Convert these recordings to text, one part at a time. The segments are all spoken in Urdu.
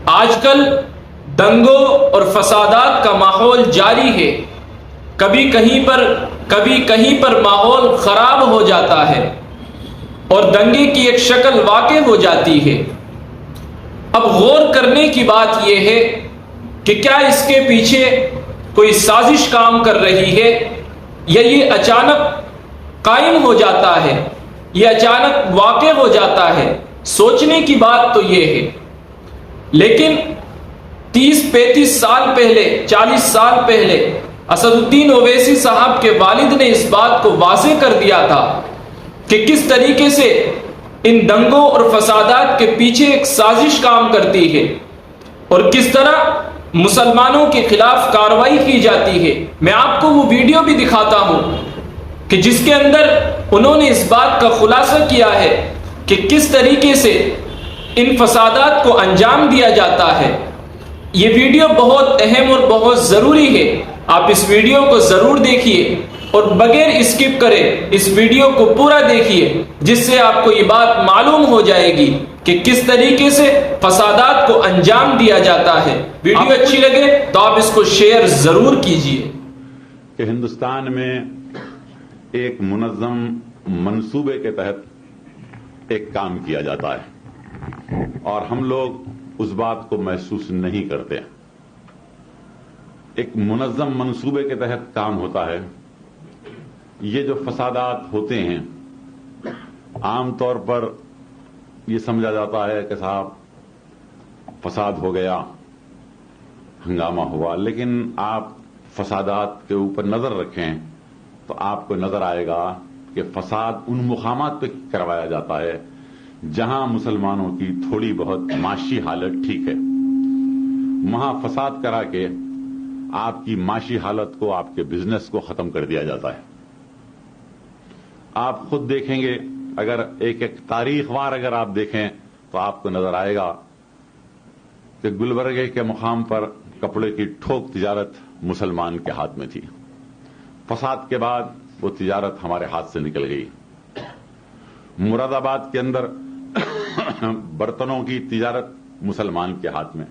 آج کل دنگوں اور فسادات کا ماحول جاری ہے. کبھی کہیں پر ماحول خراب ہو جاتا ہے اور دنگے کی ایک شکل واقع ہو جاتی ہے. اب غور کرنے کی بات یہ ہے کہ کیا اس کے پیچھے کوئی سازش کام کر رہی ہے یا یہ اچانک قائم ہو جاتا ہے، یہ اچانک واقع ہو جاتا ہے. سوچنے کی بات تو یہ ہے. لیکن 30-35 سال پہلے، 40 سال پہلے اسد الدین اویسی صاحب کے والد نے اس بات کو واضح کر دیا تھا کہ کس طریقے سے ان دنگوں اور فسادات کے پیچھے ایک سازش کام کرتی ہے اور کس طرح مسلمانوں کے خلاف کارروائی کی جاتی ہے. میں آپ کو وہ ویڈیو بھی دکھاتا ہوں کہ جس کے اندر انہوں نے اس بات کا خلاصہ کیا ہے کہ کس طریقے سے ان فسادات کو انجام دیا جاتا ہے. یہ ویڈیو بہت اہم اور بہت ضروری ہے. آپ اس ویڈیو کو ضرور دیکھیے اور بغیر اسکپ کرے اس ویڈیو کو پورا دیکھیے، جس سے آپ کو یہ بات معلوم ہو جائے گی کہ کس طریقے سے فسادات کو انجام دیا جاتا ہے. ویڈیو اچھی لگے تو آپ اس کو شیئر ضرور کیجیے. کہ ہندوستان میں ایک منظم منصوبے کے تحت ایک کام کیا جاتا ہے اور ہم لوگ اس بات کو محسوس نہیں کرتے. ایک منظم منصوبے کے تحت کام ہوتا ہے. یہ جو فسادات ہوتے ہیں عام طور پر یہ سمجھا جاتا ہے کہ صاحب فساد ہو گیا، ہنگامہ ہوا، لیکن آپ فسادات کے اوپر نظر رکھیں تو آپ کو نظر آئے گا کہ فساد ان مقامات پہ کروایا جاتا ہے جہاں مسلمانوں کی تھوڑی بہت معاشی حالت ٹھیک ہے. وہاں فساد کرا کے آپ کی معاشی حالت کو، آپ کے بزنس کو ختم کر دیا جاتا ہے. آپ خود دیکھیں گے، اگر ایک تاریخ وار اگر آپ دیکھیں تو آپ کو نظر آئے گا کہ گلبرگے کے مقام پر کپڑے کی ٹھوک تجارت مسلمان کے ہاتھ میں تھی. فساد کے بعد وہ تجارت ہمارے ہاتھ سے نکل گئی. مراد آباد کے اندر برتنوں کی تجارت مسلمان کے ہاتھ میں،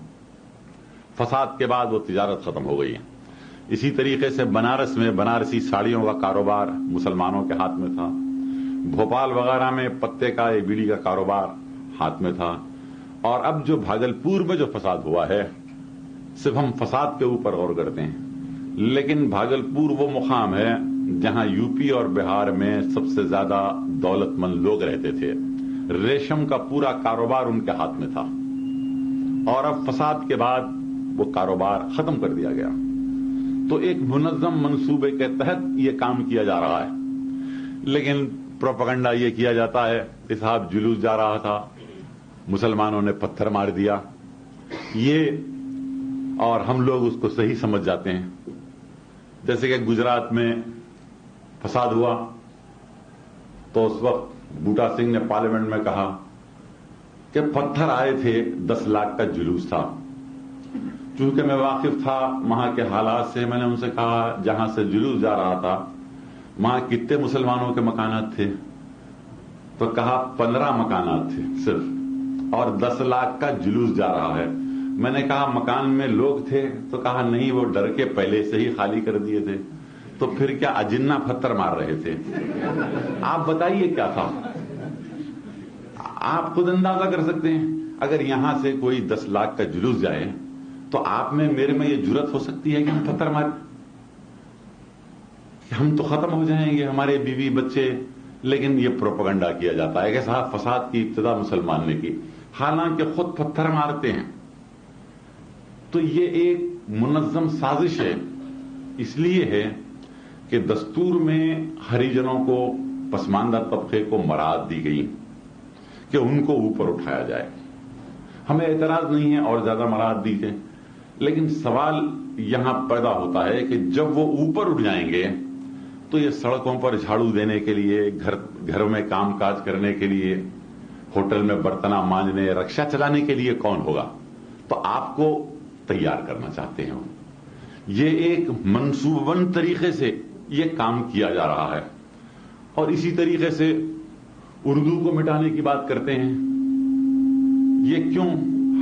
فساد کے بعد وہ تجارت ختم ہو گئی. اسی طریقے سے بنارس میں بنارسی ساڑیوں کا کاروبار مسلمانوں کے ہاتھ میں تھا. بھوپال وغیرہ میں پتے کا بیڑی کا کاروبار ہاتھ میں تھا. اور اب جو بھاگلپور میں جو فساد ہوا ہے، صرف ہم فساد کے اوپر غور کرتے ہیں، لیکن بھاگلپور وہ مقام ہے جہاں یو پی اور بہار میں سب سے زیادہ دولت مند لوگ رہتے تھے. ریشم کا پورا کاروبار ان کے ہاتھ میں تھا اور اب فساد کے بعد وہ کاروبار ختم کر دیا گیا. تو ایک منظم منصوبے کے تحت یہ کام کیا جا رہا ہے. لیکن پروپیگنڈا یہ کیا جاتا ہے کہ صاحب جلوس جا رہا تھا، مسلمانوں نے پتھر مار دیا، یہ، اور ہم لوگ اس کو صحیح سمجھ جاتے ہیں. جیسے کہ گجرات میں فساد ہوا تو اس وقت بوٹا سنگھ نے پارلیمنٹ میں کہا کہ پتھر آئے تھے، 10 لاکھ کا جلوس تھا. چونکہ میں واقف تھا وہاں کے حالات سے، میں نے ان سے کہا جہاں سے جلوس جا رہا تھا وہاں کتنے مسلمانوں کے مکانات تھے؟ تو کہا 15 مکانات تھے صرف، اور 10 لاکھ کا جلوس جا رہا ہے. میں نے کہا مکان میں لوگ تھے؟ تو کہا نہیں، وہ ڈر کے پہلے سے ہی خالی کر دیے تھے. تو پھر کیا اجنہ پتھر مار رہے تھے؟ آپ بتائیے کیا تھا؟ آپ خود اندازہ کر سکتے ہیں. اگر یہاں سے کوئی 10 لاکھ کا جلوس جائے تو آپ میں، میرے میں یہ جرت ہو سکتی ہے کہ ہم پتھر ماریں؟ ہم تو ختم ہو جائیں گے، ہمارے بیوی بچے. لیکن یہ پروپیگنڈا کیا جاتا ہے کہ صاحب فساد کی ابتدا مسلمان نے کی، حالانکہ خود پتھر مارتے ہیں. تو یہ ایک منظم سازش ہے. اس لیے ہے کہ دستور میں ہریجنوں کو، پسماندہ طبقے کو مراعات دی گئی کہ ان کو اوپر اٹھایا جائے. ہمیں اعتراض نہیں ہے اور زیادہ مراعات دی جائے، لیکن سوال یہاں پیدا ہوتا ہے کہ جب وہ اوپر اٹھ جائیں گے تو یہ سڑکوں پر جھاڑو دینے کے لیے، گھروں میں کام کاج کرنے کے لیے، ہوٹل میں برتنا مانجنے، رکشا چلانے کے لیے کون ہوگا؟ تو آپ کو تیار کرنا چاہتے ہیں. یہ ایک منصوبہ بند طریقے سے یہ کام کیا جا رہا ہے. اور اسی طریقے سے اردو کو مٹانے کی بات کرتے ہیں. یہ کیوں؟